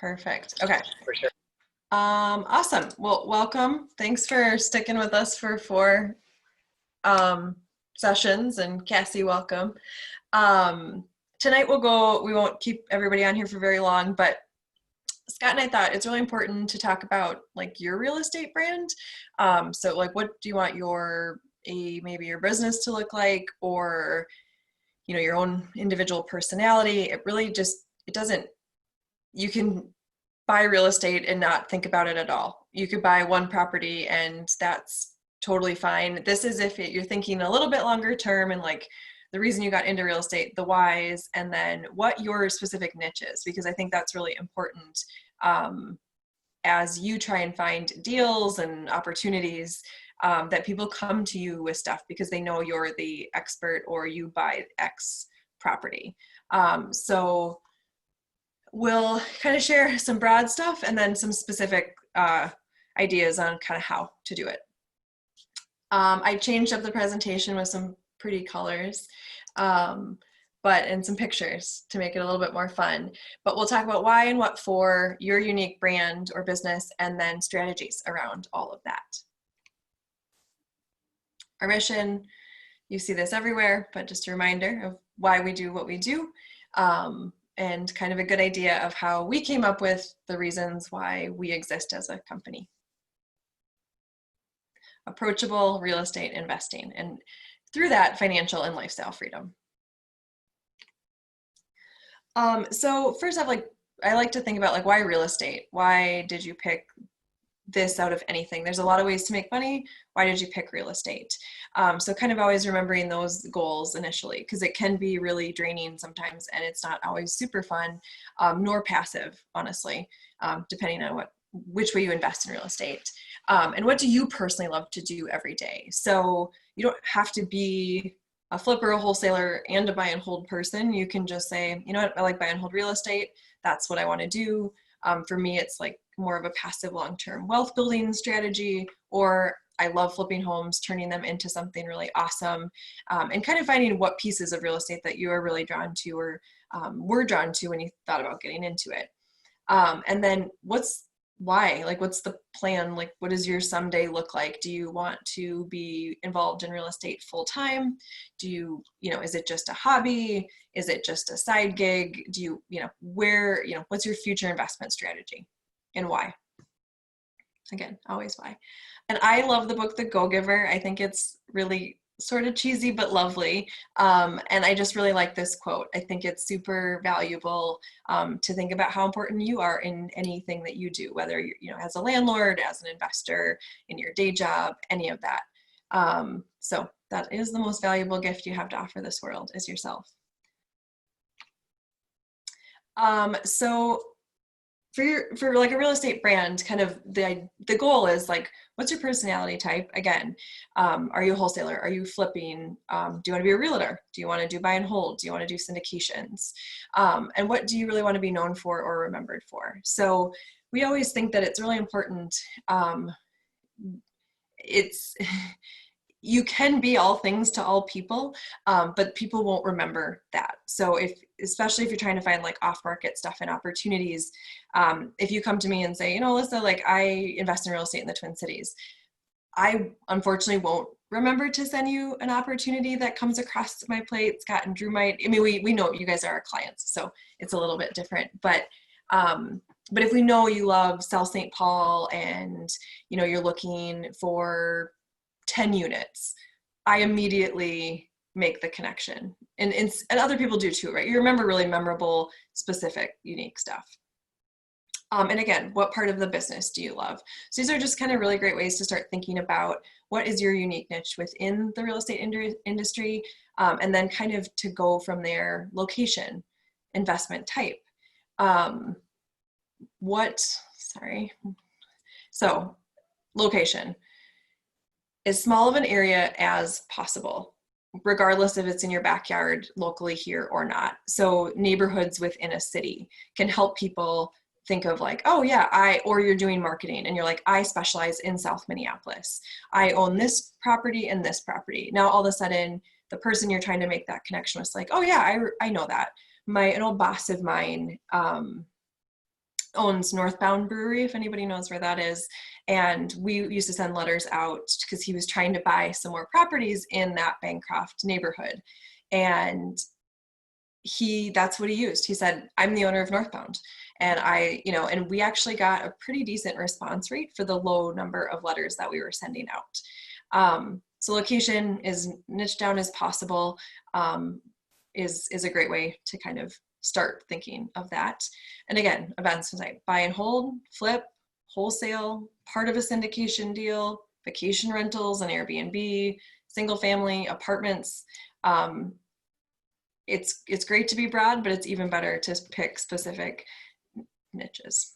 Perfect. Okay. For sure. Awesome. Well, welcome. Thanks for sticking with us for 4 sessions, and Cassie, welcome. Tonight we won't keep everybody on here for very long, but Scott and I thought it's really important to talk about like your real estate brand. So like, what do you want maybe your business to look like, or, your own individual personality? It really it doesn't, you can buy real estate and not think about it at all. You could buy one property and that's totally fine. This is if you're thinking a little bit longer term, and like the reason you got into real estate, the whys, and then what your specific niche is, because I think that's really important as you try and find deals and opportunities, that people come to you with stuff because they know you're the expert or you buy X property. So we'll kind of share some broad stuff and then some specific ideas on kind of how to do it. I changed up the presentation with some pretty colors, and some pictures to make it a little bit more fun. But we'll talk about why and what for, your unique brand or business, and then strategies around all of that. Our mission, you see this everywhere, but just a reminder of why we do what we do. And kind of a good idea of how we came up with the reasons why we exist as a company. Approachable real estate investing, and through that, financial and lifestyle freedom. So first off, I like to think about why real estate? Why did you pick this out of anything? There's a lot of ways to make money. Why did you pick real estate? So kind of always remembering those goals initially, because it can be really draining sometimes, and it's not always super fun, nor passive, honestly, depending on which way you invest in real estate. And what do you personally love to do every day? So you don't have to be a flipper, a wholesaler, and a buy and hold person. You can just say, you know what, I like buy and hold real estate. That's what I want to do. For me, it's like more of a passive long-term wealth building strategy, or I love flipping homes, turning them into something really awesome, and kind of finding what pieces of real estate that you are really drawn to, or were drawn to when you thought about getting into it. And then why? What's the plan? What does your someday look like? Do you want to be involved in real estate full time? Do you, is it just a hobby? Is it just a side gig? Do you, what's your future investment strategy, and why? Again, always why. And I love the book, The Go-Giver. I think it's really sort of cheesy, but lovely. And I just really like this quote. I think it's super valuable to think about how important you are in anything that you do, whether you're, as a landlord, as an investor, in your day job, any of that. So that is the most valuable gift you have to offer this world, is yourself. So for like a real estate brand, kind of the goal is what's your personality type? Again, are you a wholesaler? Are you flipping? Do you want to be a realtor? Do you want to do buy and hold? Do you want to do syndications? And what do you really want to be known for or remembered for? So we always think that it's really important. You can be all things to all people, but people won't remember that. So especially if you're trying to find off-market stuff and opportunities, if you come to me and say, Alyssa, I invest in real estate in the Twin Cities, I unfortunately won't remember to send you an opportunity that comes across my plate. Scott and Drew might. I mean, we know you guys are our clients, so it's a little bit different. But if we know you love South St. Paul and you're looking for 10 units, I immediately make the connection. And other people do too, right? You remember really memorable, specific, unique stuff. And again, what part of the business do you love? So these are just kind of really great ways to start thinking about what is your unique niche within the real estate industry, and then kind of to go from there, location, investment type. So location. As small of an area as possible, regardless if it's in your backyard locally here or not. So neighborhoods within a city can help people think of oh yeah, or you're doing marketing and you're I specialize in South Minneapolis. I own this property and this property. Now all of a sudden the person you're trying to make that connection with oh yeah, I know that. An old boss of mine owns Northbound Brewery, if anybody knows where that is. And we used to send letters out because he was trying to buy some more properties in that Bancroft neighborhood. And that's what he used. He said, I'm the owner of Northbound. And and we actually got a pretty decent response rate for the low number of letters that we were sending out. So location is niche down as possible, is a great way to kind of start thinking of that. And again, events like buy and hold, flip, wholesale, part of a syndication deal, vacation rentals and Airbnb, single family, apartments. It's great to be broad, but it's even better to pick specific niches.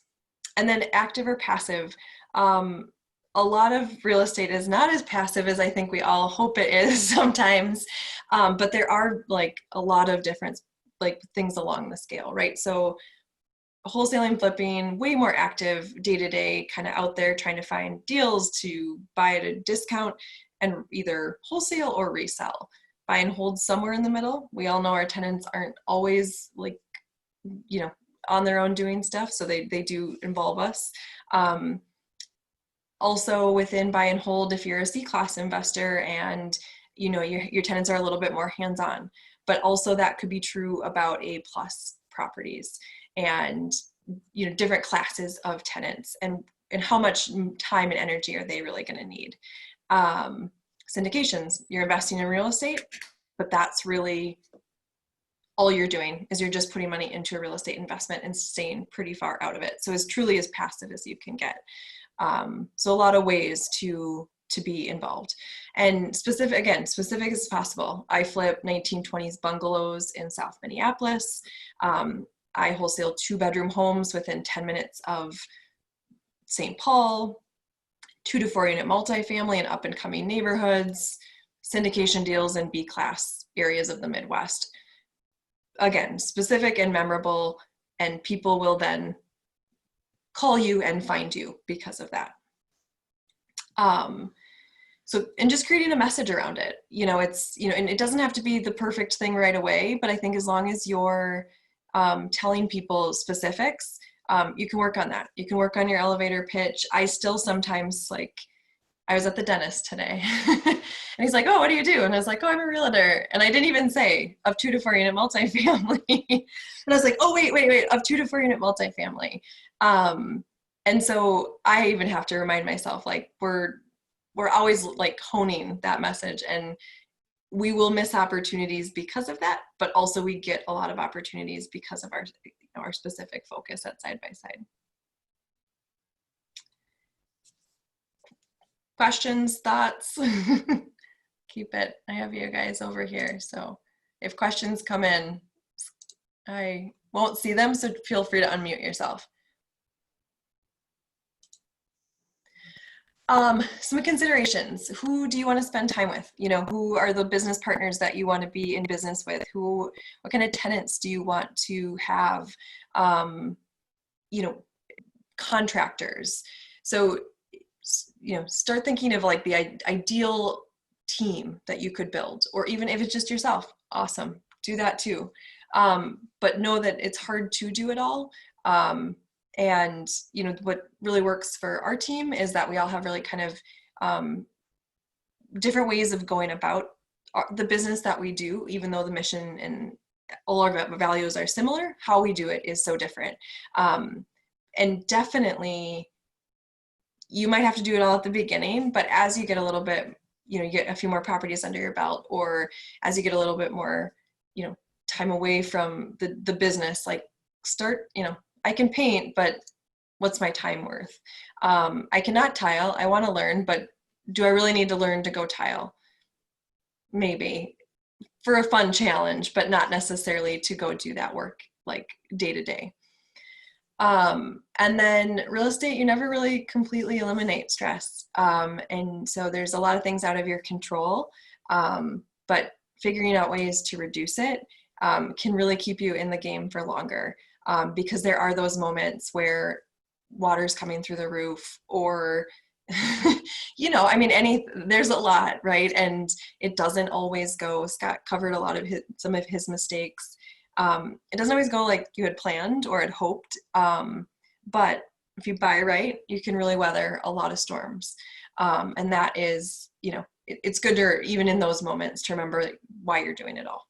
And then active or passive. A lot of real estate is not as passive as I think we all hope it is sometimes, but there are like a lot of different like things along the scale, right? So wholesaling, flipping, way more active day-to-day, kind of out there trying to find deals to buy at a discount and either wholesale or resell. Buy and hold somewhere in the middle. We all know our tenants aren't always like, on their own doing stuff, so they do involve us. Also within buy and hold, if you're a C-class investor and your tenants are a little bit more hands-on, but also that could be true about A-plus properties and different classes of tenants and how much time and energy are they really going to need. Syndications, you're investing in real estate, but that's really all you're doing is you're just putting money into a real estate investment and staying pretty far out of it. So as truly as passive as you can get. So a lot of ways to be involved, and specific as possible. I flip 1920s bungalows in South Minneapolis. I wholesale 2-bedroom homes within 10 minutes of St. Paul, 2 to 4 unit multifamily in up and coming neighborhoods, syndication deals in B-class areas of the Midwest. Again, specific and memorable, and people will then call you and find you because of that. And just creating a message around it, and it doesn't have to be the perfect thing right away, but I think as long as you're telling people specifics, you can work on that. You can work on your elevator pitch. I still sometimes, I was at the dentist today and he's like, oh, what do you do? And I was like, oh, I'm a realtor. And I didn't even say of 2 to 4 unit multifamily. And I was like, oh, wait, of 2 to 4 unit multifamily. And so I even have to remind myself, we're always honing that message, and we will miss opportunities because of that, but also we get a lot of opportunities because of our specific focus at Side by Side. Questions, thoughts? Keep it. I have you guys over here, so if questions come in, I won't see them, so feel free to unmute yourself. Some considerations. Who do you want to spend time with? Who are the business partners that you want to be in business with? What kind of tenants do you want to have? Contractors. So, start thinking of the ideal team that you could build, or even if it's just yourself, awesome, do that too. But know that it's hard to do it all. And what really works for our team is that we all have really kind of different ways of going about the business that we do, even though the mission and all our values are similar. How we do it is so different. And definitely, you might have to do it all at the beginning, but as you get a little bit, you get a few more properties under your belt, or as you get a little bit more, time away from the business, start, I can paint, but what's my time worth? I cannot tile. I want to learn, but do I really need to learn to go tile? Maybe for a fun challenge, but not necessarily to go do that work day to day. And then real estate, you never really completely eliminate stress. And so there's a lot of things out of your control, but figuring out ways to reduce it can really keep you in the game for longer. Because there are those moments where water's coming through the roof, or, there's a lot, right? And it doesn't always go. Scott covered some of his mistakes. It doesn't always go like you had planned or had hoped, But if you buy right, you can really weather a lot of storms. And that is, it's good to, even in those moments, to remember why you're doing it all.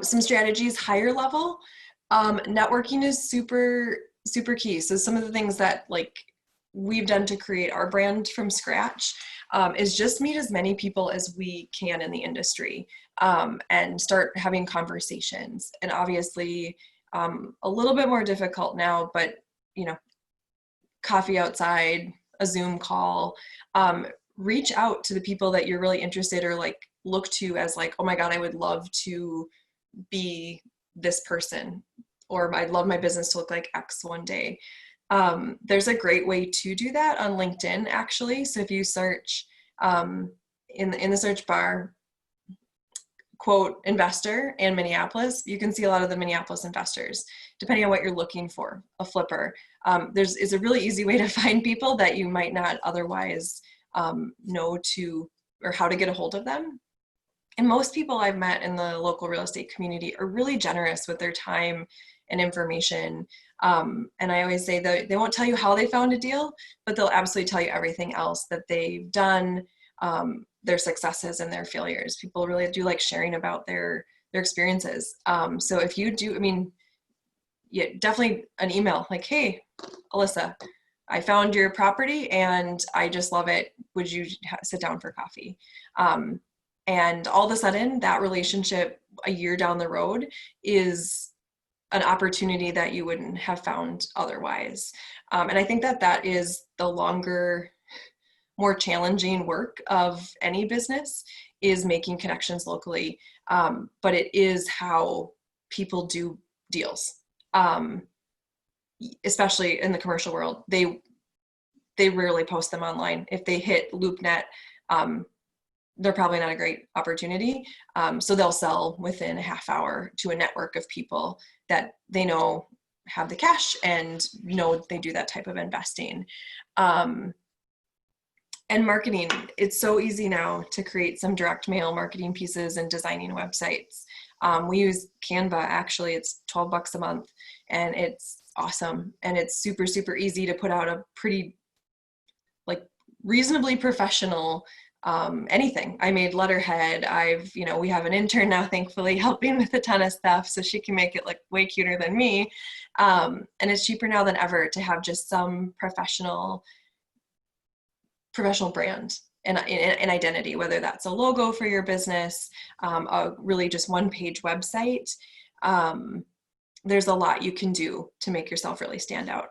Some strategies, higher level, networking is super, super key. So some of the things that like we've done to create our brand from scratch is just meet as many people as we can in the industry and start having conversations. And obviously a little bit more difficult now, but coffee outside, a Zoom call, reach out to the people that you're really interested or like look to as like, oh my God, I would love to be this person, or I'd love my business to look like X one day. There's a great way to do that on LinkedIn, actually. So if you search in the search bar, quote, investor and Minneapolis, you can see a lot of the Minneapolis investors, depending on what you're looking for, a flipper. It's a really easy way to find people that you might not otherwise know to, or how to get a hold of them. And most people I've met in the local real estate community are really generous with their time and information. And I always say that they won't tell you how they found a deal, but they'll absolutely tell you everything else that they've done, their successes and their failures. People really do like sharing about their experiences. So if you do, yeah, definitely an email like, hey, Alyssa, I found your property and I just love it. Would you sit down for coffee? And all of a sudden that relationship a year down the road is an opportunity that you wouldn't have found otherwise. And I think that is the longer, more challenging work of any business, is making connections locally. But it is how people do deals, especially in the commercial world. They rarely post them online. If they hit LoopNet, they're probably not a great opportunity. So they'll sell within a half hour to a network of people that they know have the cash and know they do that type of investing. And marketing, it's so easy now to create some direct mail marketing pieces and designing websites. We use Canva, actually. It's $12 a month and it's awesome. And it's super, super easy to put out a pretty like reasonably professional anything. I made letterhead. We have an intern now, thankfully, helping with a ton of stuff, so she can make it look way cuter than me. And it's cheaper now than ever to have just some professional brand and identity, whether that's a logo for your business, a really just one-page website. There's a lot you can do to make yourself really stand out.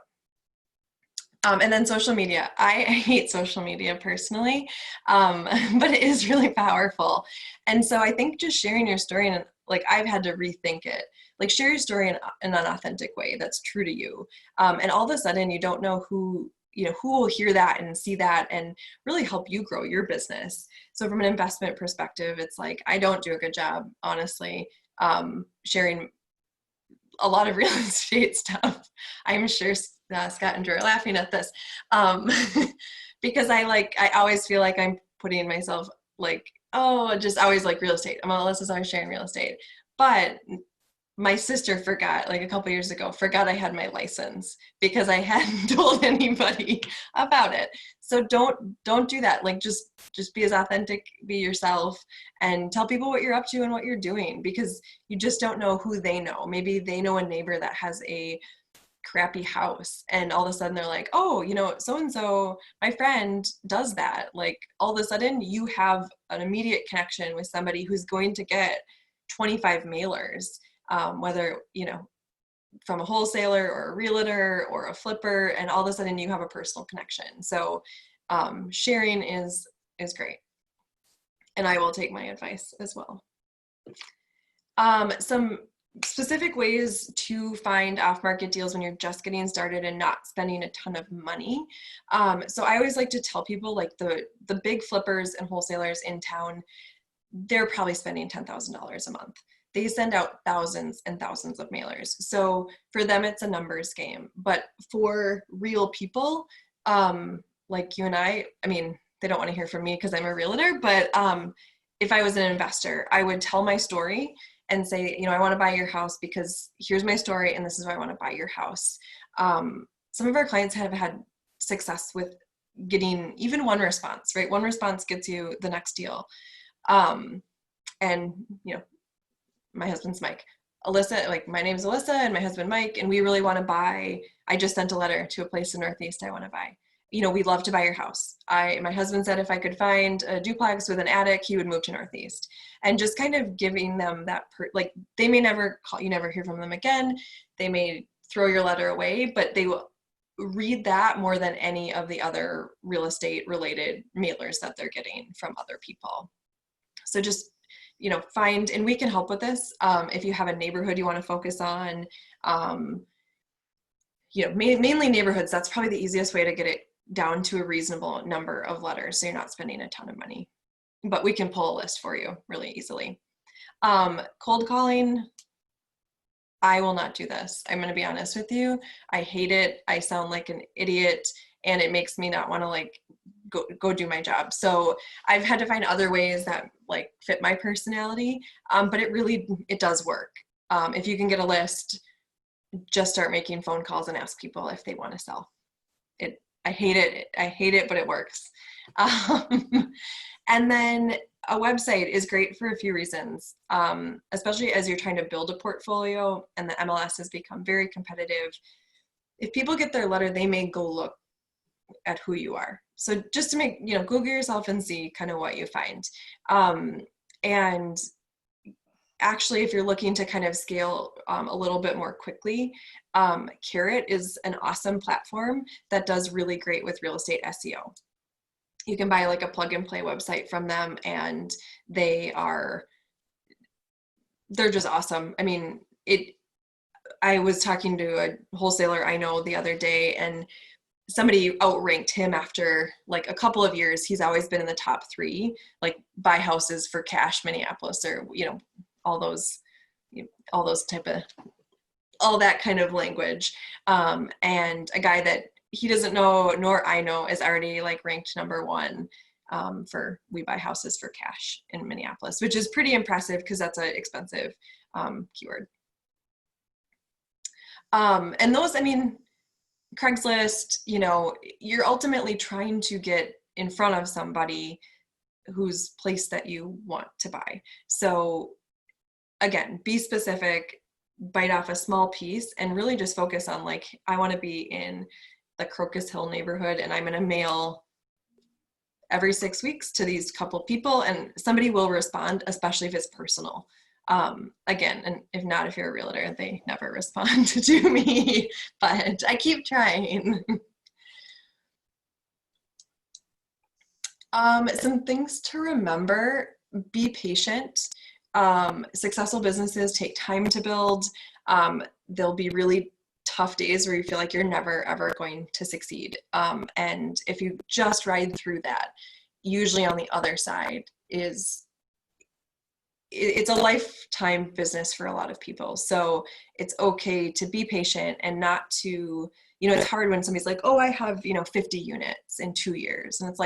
And then social media. I hate social media personally, but it is really powerful. And so I think just sharing your story, and like I've had to rethink it, like share your story in an authentic way that's true to you. And all of a sudden you don't know who will hear that and see that and really help you grow your business. So from an investment perspective, it's like, I don't do a good job, honestly, sharing a lot of real estate stuff. I'm sure Scott and Drew are laughing at this because I always feel like I'm putting myself like, oh, just always like real estate. Alyssa's always sharing real estate. But my sister forgot, like a couple years ago, forgot I had my license because I hadn't told anybody about it. So don't do that. Like just be as authentic, be yourself, and tell people what you're up to and what you're doing, because you just don't know who they know. Maybe they know a neighbor that has a crappy house and all of a sudden they're like, oh, so-and-so, my friend does that. Like all of a sudden you have an immediate connection with somebody who's going to get 25 mailers. Whether, from a wholesaler or a realtor or a flipper, and all of a sudden you have a personal connection. So sharing is great. And I will take my advice as well. Some specific ways to find off-market deals when you're just getting started and not spending a ton of money. So I always like to tell people, like the big flippers and wholesalers in town, they're probably spending $10,000 a month. They send out thousands and thousands of mailers. So for them, it's a numbers game. But for real people, like you and I mean, they don't want to hear from me because I'm a realtor, but if I was an investor, I would tell my story and say, I want to buy your house because here's my story and this is why I want to buy your house. Some of our clients have had success with getting even one response, right? One response gets you the next deal. And my husband's Mike. Alyssa, like my name's Alyssa and my husband Mike, and we really want to buy. I just sent a letter to a place in Northeast I want to buy. We love to buy your house. My husband said if I could find a duplex with an attic, he would move to Northeast. And just kind of giving them that, they may never call, you never hear from them again. They may throw your letter away, but they will read that more than any of the other real estate related mailers that they're getting from other people. So just, find, and we can help with this. If you have a neighborhood you want to focus on, mainly neighborhoods, that's probably the easiest way to get it down to a reasonable number of letters. So you're not spending a ton of money, but we can pull a list for you really easily. Cold calling, I will not do this. I'm going to be honest with you. I hate it. I sound like an idiot and it makes me not want to go do my job. So I've had to find other ways that fit my personality. But it does work. If you can get a list, just start making phone calls and ask people if they want to sell. I hate it, but it works. And then a website is great for a few reasons, especially as you're trying to build a portfolio and the MLS has become very competitive. If people get their letter, they may go look at who you are. So just to make, Google yourself and see kind of what you find. And actually, if you're looking to kind of scale a little bit more quickly, Carrot is an awesome platform that does really great with real estate SEO. You can buy a plug and play website from them and they're just awesome. I mean, I was talking to a wholesaler I know the other day and somebody outranked him after a couple of years. He's always been in the top 3, buy houses for cash, Minneapolis, or, all that kind of language. And a guy that he doesn't know, nor I know, is already ranked number 1 for we buy houses for cash in Minneapolis, which is pretty impressive because that's an expensive keyword. And those, Craigslist, you're ultimately trying to get in front of somebody whose place that you want to buy. So again, be specific, bite off a small piece, and really just focus on I want to be in the Crocus Hill neighborhood and I'm going to mail every 6 weeks to these couple people and somebody will respond, especially if it's personal. Again, and if not, if you're a realtor, they never respond to me, but I keep trying. Some things to remember: be patient. Successful businesses take time to build. There'll be really tough days where you feel like you're never, ever going to succeed. And if you just ride through that, usually on the other side it's a lifetime business for a lot of people. So it's okay to be patient and not to, it's hard when somebody's like, oh, I have, 50 units in 2 years. And it's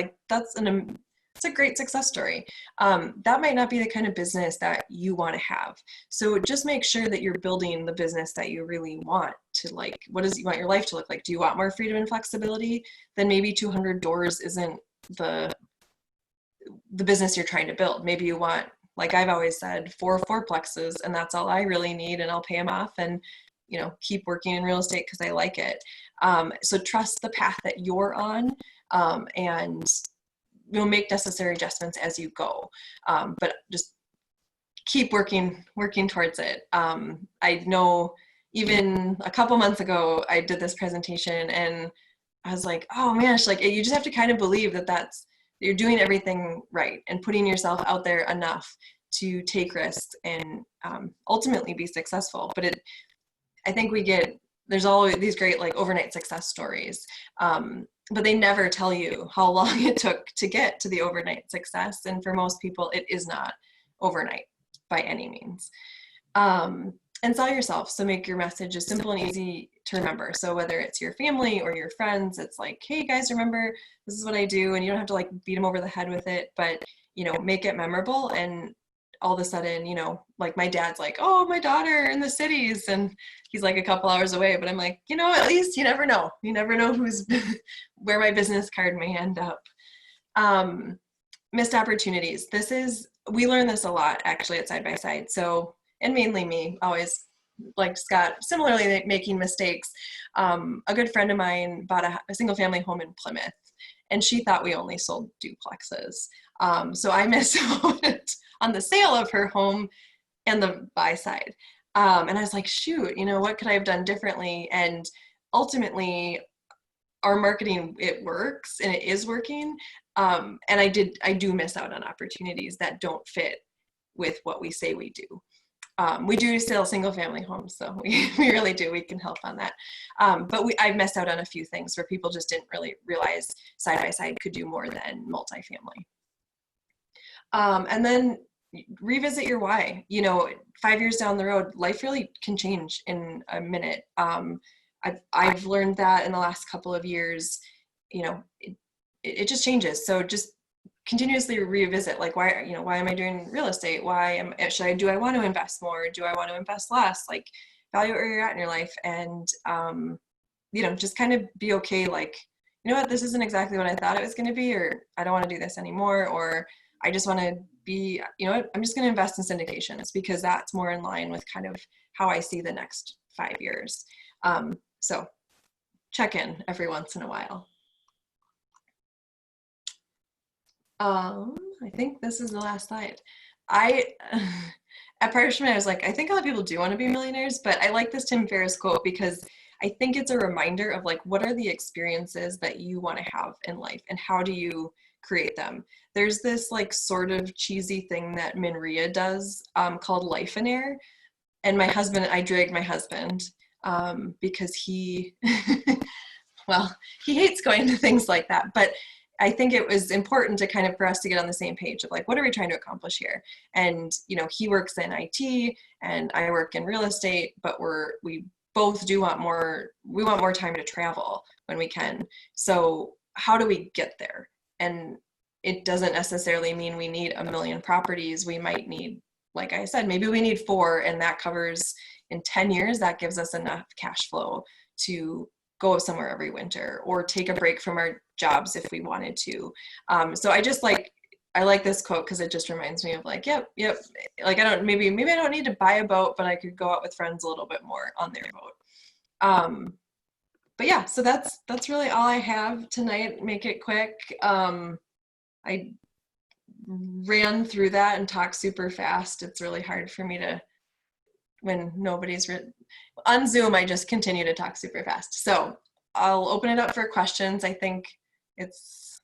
it's a great success story. That might not be the kind of business that you want to have. So just make sure that you're building the business that you really want to what does you want your life to look like? Do you want more freedom and flexibility? Then maybe 200 doors isn't the business you're trying to build. Maybe you want, I've always said, 4 fourplexes, and that's all I really need, and I'll pay them off and, keep working in real estate because I like it. So trust the path that you're on, and make necessary adjustments as you go. But just keep working towards it. I know even a couple months ago, I did this presentation and I was like, oh man, you just have to kind of believe that you're doing everything right and putting yourself out there enough to take risks and ultimately be successful. But I think there's always these great overnight success stories, but they never tell you how long it took to get to the overnight success. And for most people, it is not overnight by any means. And sell yourself. So make your message as simple and easy to remember. So whether it's your family or your friends, it's hey guys, remember, this is what I do. And you don't have to beat them over the head with it, but make it memorable. And all of a sudden, you know, like my dad's like, oh, my daughter in the cities, and he's like a couple hours away, but I'm like, you know, at least you never know. You never know who's where my business card may end up. Missed opportunities. We learn this a lot actually at Side by Side. So, and mainly me, always like Scott, similarly making mistakes. A good friend of mine bought a single family home in Plymouth, and she thought we only sold duplexes. So I missed out on the sale of her home and the buy side. And I was like, shoot, you know, what could I have done differently? And ultimately, our marketing, it works and it is working. And I do miss out on opportunities that don't fit with what we say we do. We do sell single family homes, so we really do. We can help on that. But I've missed out on a few things where people just didn't really realize Side by Side could do more than multifamily. And then revisit your why. You know, 5 years down the road, life really can change in a minute. I've learned that in the last couple of years. You know, it just changes. So just continuously revisit, like, why am I doing real estate? Do I want to invest more? Do I want to invest less? Like, evaluate where you're at in your life, and you know, just kind of be okay. Like, you know what, this isn't exactly what I thought it was going to be, or I don't want to do this anymore, or I just want to be, you know what, I'm just going to invest in syndications because that's more in line with kind of how I see the next 5 years. So check in every once in a while. I think this is the last slide. At Parchment, I was like, I think a lot of people do want to be millionaires, but I like this Tim Ferriss quote because I think it's a reminder of like, what are the experiences that you want to have in life and how do you create them? There's this like sort of cheesy thing that Minria does called Life in Air. And I dragged my husband because he, well, he hates going to things like that, but I think it was important to kind of for us to get on the same page of like, what are we trying to accomplish here? And, you know, he works in IT and I work in real estate, but we both do want more, we want more time to travel when we can. So how do we get there? And it doesn't necessarily mean we need 1 million properties. We might need, like I said, maybe we need 4, and that covers in 10 years, that gives us enough cash flow to go somewhere every winter or take a break from our jobs if we wanted to. So I like this quote because it just reminds me of like, yep. Like maybe I don't need to buy a boat, but I could go out with friends a little bit more on their boat. But yeah, so that's really all I have tonight. Make it quick. I ran through that and talked super fast. It's really hard for me to, when nobody's on Zoom, I just continue to talk super fast. So I'll open it up for questions. I think it's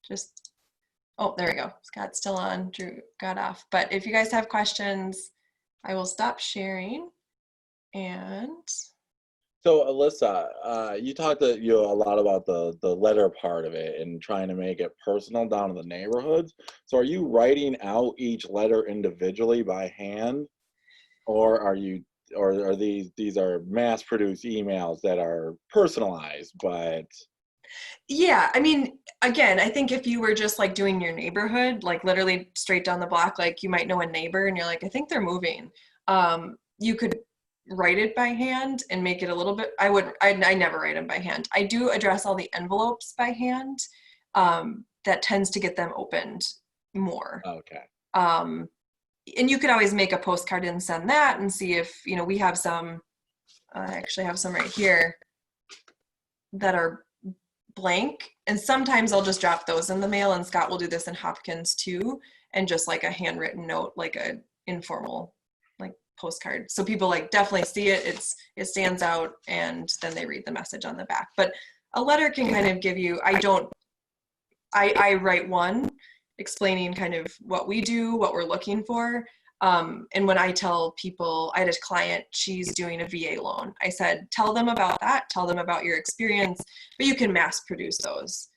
just, oh, there we go. Scott's still on, Drew got off. But if you guys have questions, I will stop sharing. And so Alyssa, you talked a lot about the letter part of it and trying to make it personal down to the neighborhoods. So are you writing out each letter individually by hand, or are these are mass-produced emails that are personalized? But yeah, I mean, again, I think if you were just like doing your neighborhood, like literally straight down the block, like you might know a neighbor and you're like, I think they're moving. You could write it by hand and make it a little bit, I never write them by hand. I do address all the envelopes by hand. That tends to get them opened more. okay. And you could always make a postcard and send that and see if, you know, we have some, I actually have some right here that are blank. And sometimes I'll just drop those in the mail, and Scott will do this in Hopkins too. And just like a handwritten note, like a informal like postcard. So people like definitely see it, it stands out, and then they read the message on the back. But a letter can kind of give you, I write one explaining kind of what we do, what we're looking for. And when I tell people, I had a client, she's doing a VA loan. I said, tell them about that, tell them about your experience, but you can mass produce those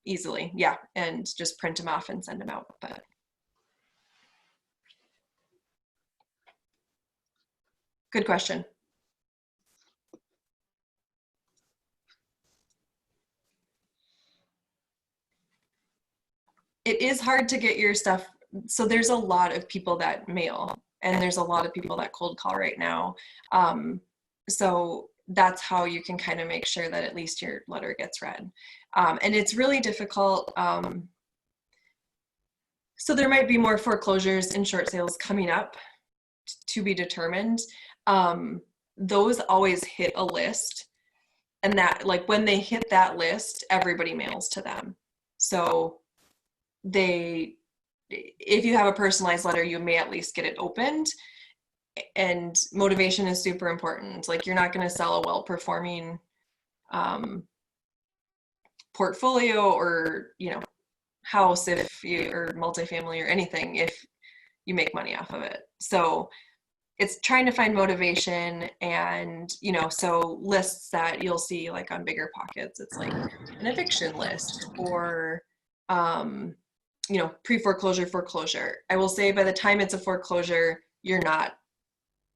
easily. Yeah. And just print them off and send them out. But good question. It is hard to get your stuff so there's a lot of people that mail, and there's a lot of people that cold call right now. So that's how you can kind of make sure that at least your letter gets read. And it's really difficult. So there might be more foreclosures and short sales coming up to be determined. Those always hit a list, and that, like, when they hit that list, everybody mails to them. So if you have a personalized letter, you may at least get it opened. And motivation is super important. Like, you're not going to sell a well-performing portfolio or, house or multifamily or anything if you make money off of it. So it's trying to find motivation, and, so lists that you'll see like on Bigger Pockets, it's like an eviction list, or, pre-foreclosure, foreclosure. I will say by the time it's a foreclosure, you're not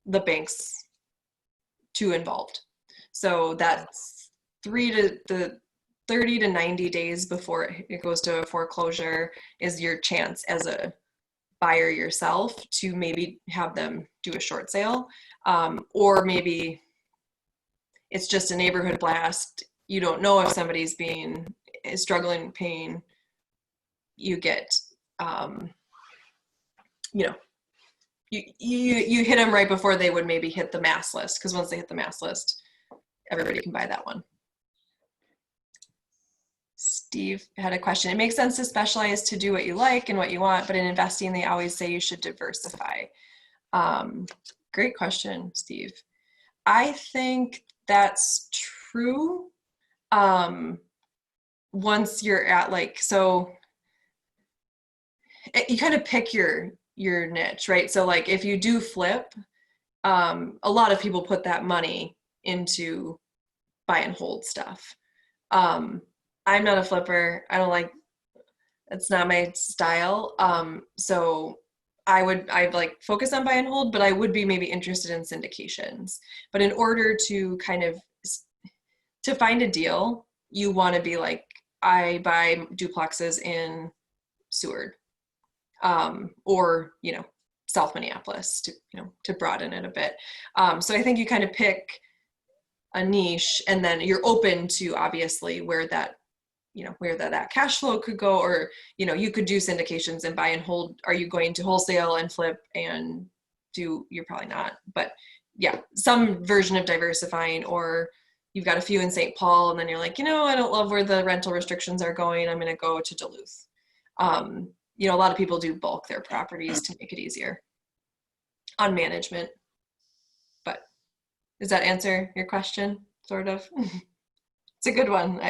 the bank's too involved. So that's 30 to 90 days before it goes to a foreclosure is your chance as a buyer yourself to maybe have them do a short sale. Or maybe it's just a neighborhood blast. You don't know if somebody's struggling, paying. You get, you hit them right before they would maybe hit the mass list, because once they hit the mass list, everybody can buy that one. Steve had a question. It makes sense to specialize to do what you like and what you want, but in investing, they always say you should diversify. Great question, Steve. I think that's true. Once you're at so you kind of pick your niche, right? So like if you do flip, a lot of people put that money into buy and hold stuff. I'm not a flipper. It's not my style. So I'd like focus on buy and hold, but I would be maybe interested in syndications. But in order to to find a deal, you want to be like, I buy duplexes in Seward, or, South Minneapolis, to broaden it a bit. So I think you kind of pick a niche, and then you're open to obviously where that cash flow could go, or, you could do syndications and buy and hold. Are you going to wholesale and flip and you're probably not, but yeah, some version of diversifying. Or you've got a few in St. Paul, and then you're like, I don't love where the rental restrictions are going. I'm going to go to Duluth. A lot of people do bulk their properties to make it easier on management. But does that answer your question? Sort of. It's a good one.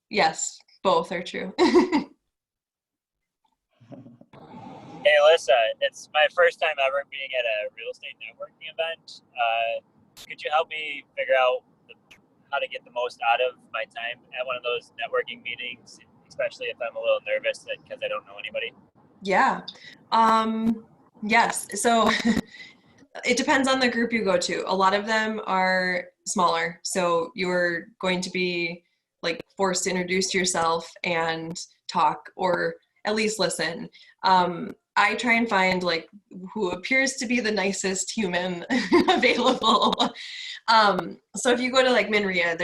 Yes, both are true. Hey, Alyssa, it's my first time ever being at a real estate networking event. Could you help me figure out how to get the most out of my time at one of those networking meetings, especially if I'm a little nervous because I don't know anybody? Yeah. Yes. So it depends on the group you go to. A lot of them are smaller, so you're going to be like forced to introduce yourself and talk, or at least listen. I try and find like who appears to be the nicest human available. So if you go to like Minria,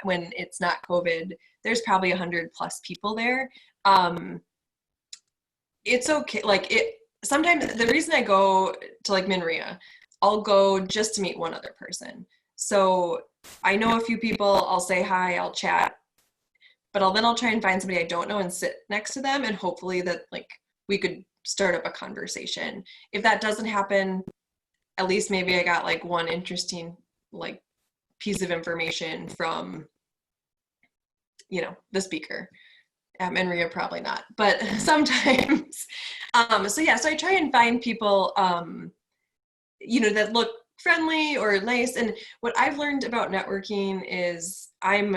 when it's not COVID, there's probably 100+ people there. It's okay. Sometimes the reason I go to like Minria, I'll go just to meet one other person. So I know a few people, I'll say hi, I'll chat, but I'll try and find somebody I don't know and sit next to them, and hopefully that like we could start up a conversation. If that doesn't happen, at least maybe I got like one interesting like piece of information from, the speaker. At Minria, probably not, but sometimes. So I try and find people, that look friendly or nice. And what I've learned about networking is I'm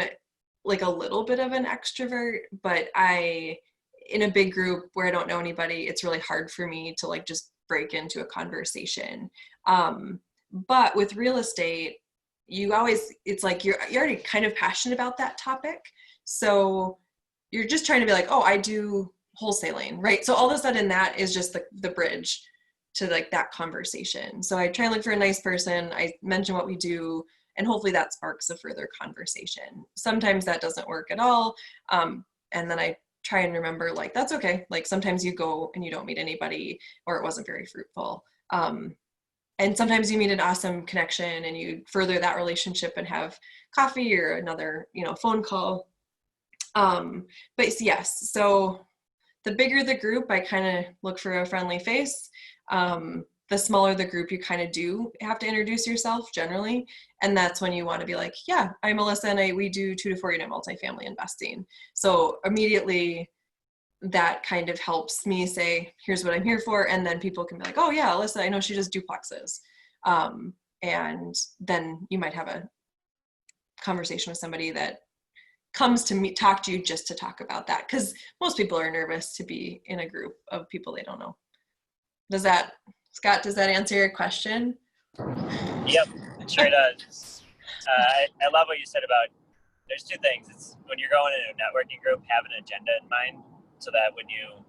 like a little bit of an extrovert, but in a big group where I don't know anybody, it's really hard for me to like just break into a conversation. But with real estate, it's like you're already kind of passionate about that topic. So you're just trying to be like, oh, I do wholesaling, right? So all of a sudden that is just the bridge to like that conversation. So I try and look for a nice person. I mention what we do, and hopefully that sparks a further conversation. Sometimes that doesn't work at all. And then I try and remember, like, that's okay. Like sometimes you go and you don't meet anybody, or it wasn't very fruitful. And sometimes you meet an awesome connection and you further that relationship and have coffee or another, phone call. But yes, so the bigger the group, I kind of look for a friendly face. The smaller the group, you kind of do have to introduce yourself generally. And that's when you want to be like, yeah, I'm Alyssa and we do 2 to 4 unit multifamily investing. So immediately that kind of helps me say, here's what I'm here for. And then people can be like, oh yeah, Alyssa, I know she does duplexes. And then you might have a conversation with somebody that comes to talk to you just to talk about that. Because most people are nervous to be in a group of people they don't know. Scott, does that answer your question? Yep, it sure does. I love what you said about, there's 2 things. It's when you're going in a networking group, have an agenda in mind so that when you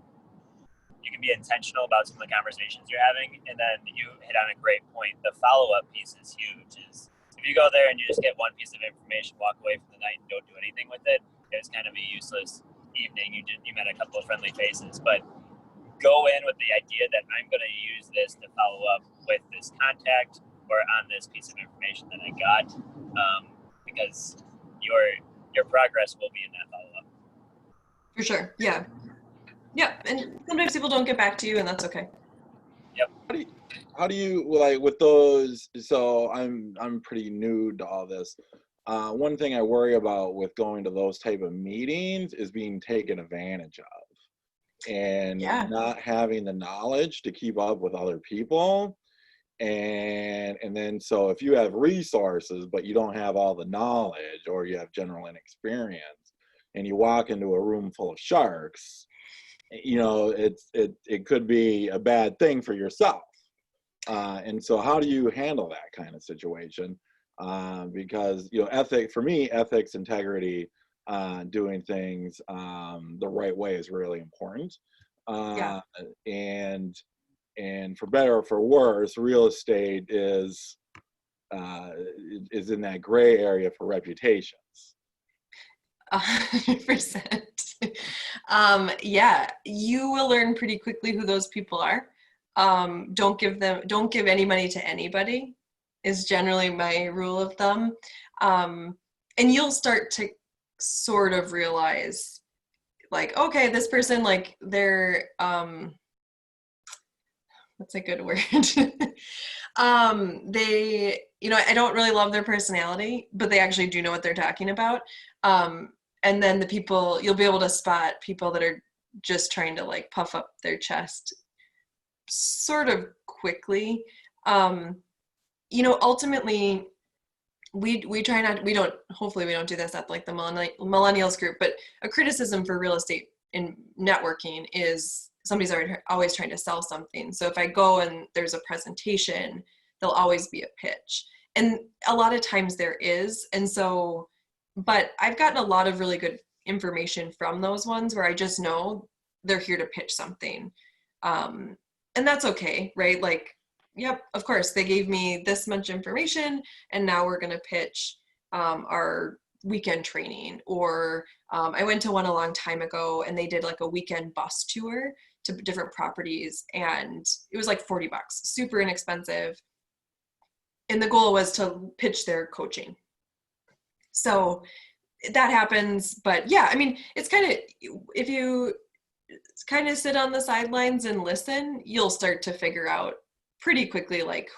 can be intentional about some of the conversations you're having. And then you hit on a great point. The follow-up piece is huge. Is if you go there and you just get one piece of information, walk away from the night and don't do anything with it, it's kind of a useless evening. You met a couple of friendly faces, but go in with the idea that I'm going to use this to follow up with this contact or on this piece of information that I got, because your progress will be in that follow-up. For sure. Yeah. And sometimes people don't get back to you, and that's okay. Yep. How do you like with those? So I'm pretty new to all this. One thing I worry about with going to those type of meetings is being taken advantage of and not having the knowledge to keep up with other people. And then so if you have resources, but you don't have all the knowledge, or you have general inexperience, and you walk into a room full of sharks, it could be a bad thing for yourself. And so how do you handle that kind of situation? Because, ethics, integrity, doing things the right way is really important. And for better or for worse, real estate is in that gray area for reputations. 100%. You will learn pretty quickly who those people are. Don't give any money to anybody is generally my rule of thumb. And you'll start to sort of realize, like, okay, this person, like, they're, what's a good word? They, I don't really love their personality, but they actually do know what they're talking about. And then you'll be able to spot people that are just trying to like puff up their chest sort of quickly. Ultimately hopefully we don't do this at like the millennials group, but a criticism for real estate in networking is somebody's always trying to sell something. So if I go and there's a presentation, there'll always be a pitch. And a lot of times there is. And so, but I've gotten a lot of really good information from those ones where I just know they're here to pitch something. And that's okay, right? Like, yep, of course, they gave me this much information and now we're going to pitch our weekend training. Or I went to one a long time ago and they did like a weekend bus tour to different properties and it was like $40, super inexpensive. And the goal was to pitch their coaching. So that happens, but yeah, I mean, it's kind of, if you kind of sit on the sidelines and listen, you'll start to figure out pretty quickly, like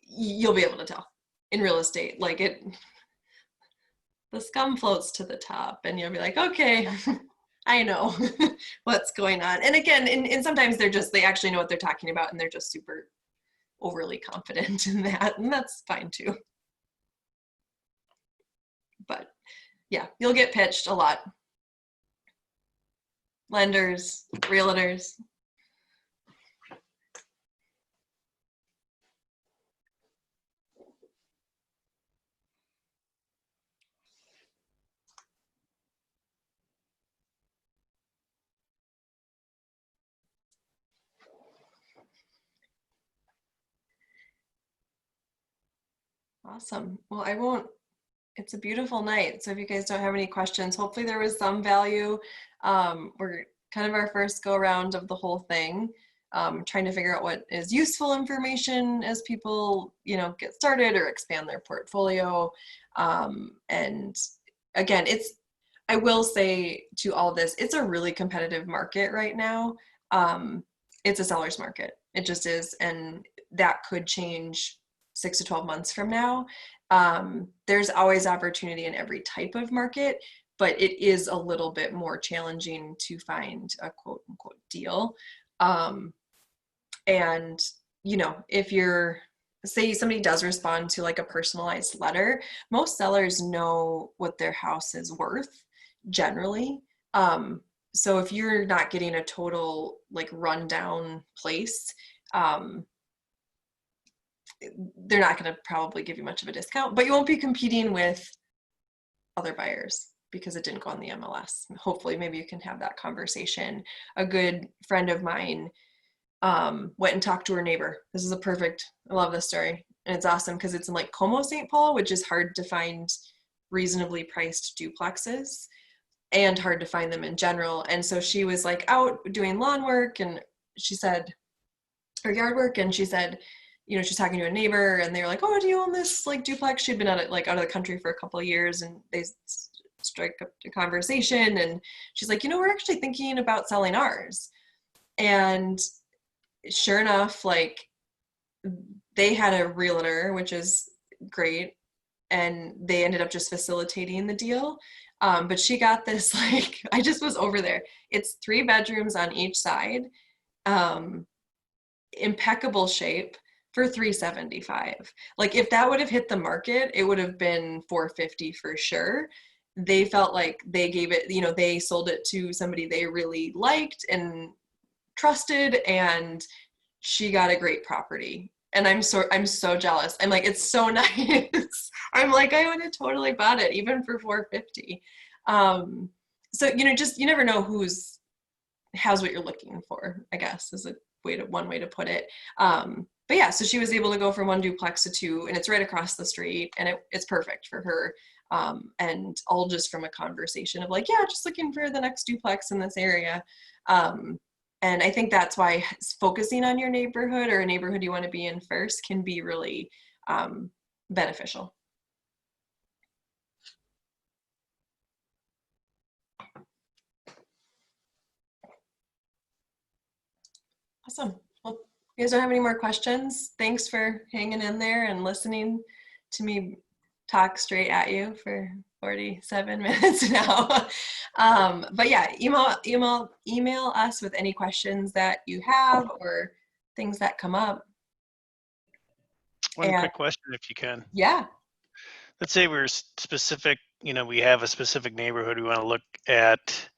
you'll be able to tell in real estate, like the scum floats to the top and you'll be like, okay, I know what's going on. And again, and sometimes they actually know what they're talking about and they're just super overly confident in that. And that's fine too. But yeah, you'll get pitched a lot. Lenders, realtors. Awesome. Well, it's a beautiful night. So if you guys don't have any questions, hopefully there was some value. We're kind of our first go around of the whole thing, trying to figure out what is useful information as people, get started or expand their portfolio. And again, I will say to all of this, it's a really competitive market right now. It's a seller's market. It just is. And that could change 6 to 12 months from now. There's always opportunity in every type of market, but it is a little bit more challenging to find a quote unquote deal. And, if say somebody does respond to like a personalized letter, most sellers know what their house is worth generally. So if you're not getting a total like rundown place, they're not going to probably give you much of a discount, but you won't be competing with other buyers because it didn't go on the MLS. Hopefully, maybe you can have that conversation. A good friend of mine went and talked to her neighbor. This is I love this story. And it's awesome because it's in like Como, St. Paul, which is hard to find reasonably priced duplexes and hard to find them in general. And so she was like out doing lawn work and she said, or yard work. And she said, she's talking to a neighbor and they were like, oh, do you own this like duplex? She'd been out of the country for a couple of years and they strike up a conversation. And she's like, we're actually thinking about selling ours. And sure enough, like they had a realtor, which is great. And they ended up just facilitating the deal. But she got this, like, I just was over there. It's 3 bedrooms on each side, impeccable shape for $375. Like if that would have hit the market, it would have been $450 for sure. They felt like they gave it, they sold it to somebody they really liked and trusted, and she got a great property. And I'm so jealous. I'm like, it's so nice. I'm like, I would have totally bought it even for $450. So just you never know has what you're looking for, I guess is one way to put it. But yeah, so she was able to go from 1 duplex to 2, and it's right across the street, and it's perfect for her. And all just from a conversation of like, yeah, just looking for the next duplex in this area. And I think that's why focusing on your neighborhood or a neighborhood you want to be in first can be really beneficial. Awesome. Well, you guys don't have any more questions? Thanks for hanging in there and listening to me talk straight at you for 47 minutes now. But yeah, email us with any questions that you have or things that come up. One quick question, if you can. Yeah. Let's say we're specific, we have a specific neighborhood we want to look at,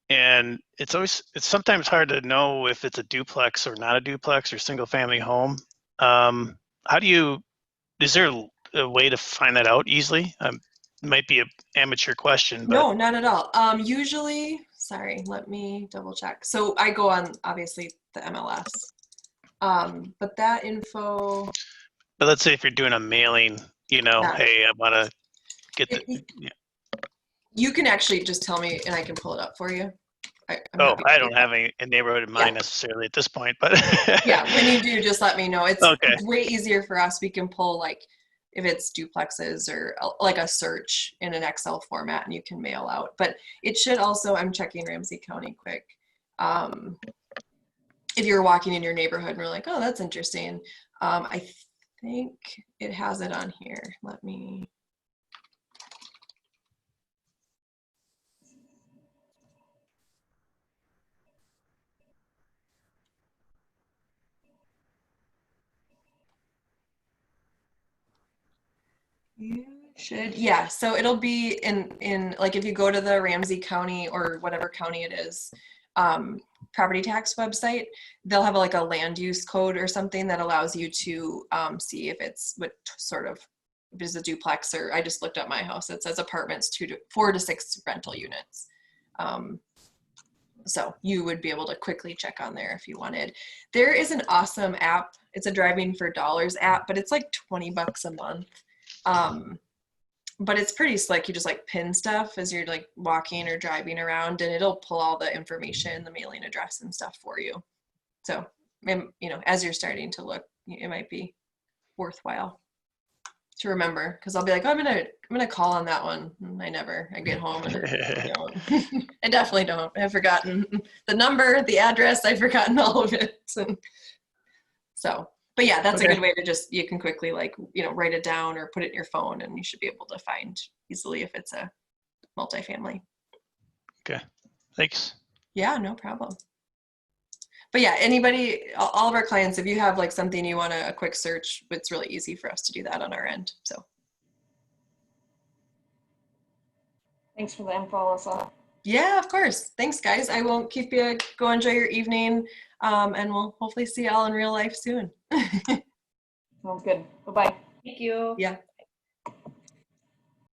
and it's sometimes hard to know if it's a duplex or not a duplex or single family home. Is there a way to find that out easily? It might be an amateur question, but no, not at all. Usually, sorry, let me double check. So I go on obviously the MLS, but that info. But let's say if you're doing a mailing, hey, I want to get the. You can actually just tell me, and I can pull it up for you. I don't have a neighborhood in mind necessarily at this point, but yeah, when you do, just let me know. It's way easier for us. We can pull like if it's duplexes or like a search in an Excel format, and you can mail out. But it should also, I'm checking Ramsey County quick. If you're walking in your neighborhood and we're like, oh, that's interesting. I think it has it on here. Let me. You should, yeah. So it'll be in like if you go to the Ramsey County or whatever county it is, property tax website, they'll have like a land use code or something that allows you to see if it's if it's a duplex, or I just looked up my house. It says apartments 4 to 6 rental units. So you would be able to quickly check on there if you wanted. There is an awesome app. It's a Driving for Dollars app, but it's like $20 a month. But it's pretty slick. You just like pin stuff as you're like walking or driving around, and it'll pull all the information, the mailing address and stuff for you. So, you know, as you're starting to look, it might be worthwhile to remember, because I'll be like, oh, I'm gonna call on that one. And I get home and I don't. I definitely don't. I've forgotten the number, the address. I've forgotten all of it. So, but yeah, that's a good way to just, you can quickly like, you know, write it down or put it in your phone, and you should be able to find easily if it's a multifamily. Okay, thanks. Yeah, no problem. But yeah, anybody, all of our clients, if you have like something you want a quick search, it's really easy for us to do that on our end. So. Thanks for the info, Alyssa. Yeah, of course. Thanks, guys. I won't keep you. Go enjoy your evening, and we'll hopefully see you all in real life soon. Sounds good. Bye-bye. Thank you. Yeah.